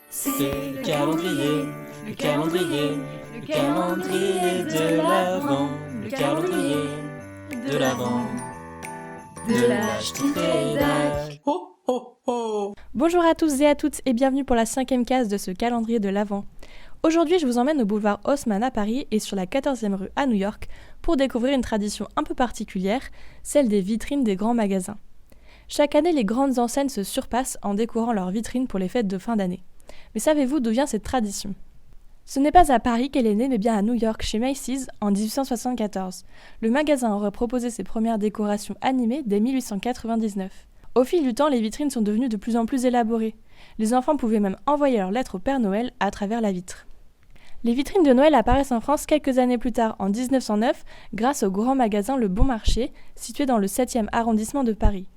C'est le calendrier, le calendrier, le calendrier de l'Avent, le calendrier de l'Avent, de l'Ashtiredac. Ho ho ho! Bonjour à tous et à toutes et bienvenue pour la 5e case de ce calendrier de l'Avent. Aujourd'hui, je vous emmène au boulevard Haussmann à Paris et sur la 14e rue à New York pour découvrir une tradition un peu particulière, celle des vitrines des grands magasins. Chaque année, les grandes enseignes se surpassent en décorant leurs vitrines pour les fêtes de fin d'année. Mais savez-vous d'où vient cette tradition ? Ce n'est pas à Paris qu'elle est née, mais bien à New York, chez Macy's, en 1874. Le magasin aurait proposé ses premières décorations animées dès 1899. Au fil du temps, les vitrines sont devenues de plus en plus élaborées. Les enfants pouvaient même envoyer leurs lettres au Père Noël à travers la vitre. Les vitrines de Noël apparaissent en France quelques années plus tard, en 1909, grâce au grand magasin Le Bon Marché, situé dans le 7e arrondissement de Paris.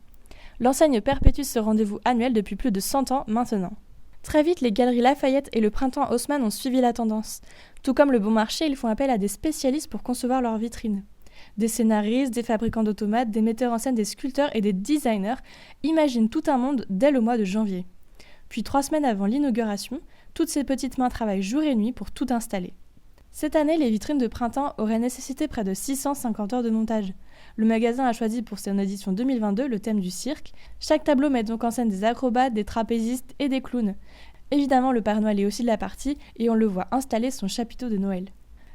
L'enseigne perpétue ce rendez-vous annuel depuis plus de 100 ans maintenant. Très vite, les galeries Lafayette et le Printemps Haussmann ont suivi la tendance. Tout comme Le Bon Marché, ils font appel à des spécialistes pour concevoir leurs vitrines. Des scénaristes, des fabricants d'automates, des metteurs en scène, des sculpteurs et des designers imaginent tout un monde dès le mois de janvier. Puis 3 semaines avant l'inauguration, toutes ces petites mains travaillent jour et nuit pour tout installer. Cette année, les vitrines de printemps auraient nécessité près de 650 heures de montage. Le magasin a choisi pour son édition 2022 le thème du cirque. Chaque tableau met donc en scène des acrobates, des trapézistes et des clowns. Évidemment, le Père Noël est aussi de la partie et on le voit installer son chapiteau de Noël.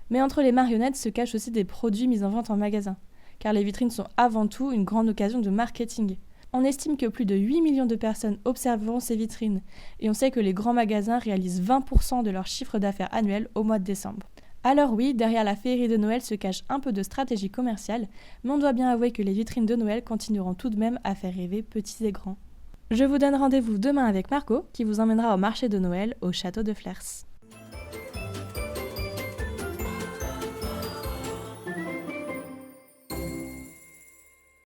Mais entre les marionnettes se cachent aussi des produits mis en vente en magasin, car les vitrines sont avant tout une grande occasion de marketing. On estime que plus de 8 millions de personnes observeront ces vitrines, et on sait que les grands magasins réalisent 20% de leur chiffre d'affaires annuel au mois de décembre. Alors oui, derrière la féerie de Noël se cache un peu de stratégie commerciale, mais on doit bien avouer que les vitrines de Noël continueront tout de même à faire rêver petits et grands. Je vous donne rendez-vous demain avec Marco, qui vous emmènera au marché de Noël au château de Flers.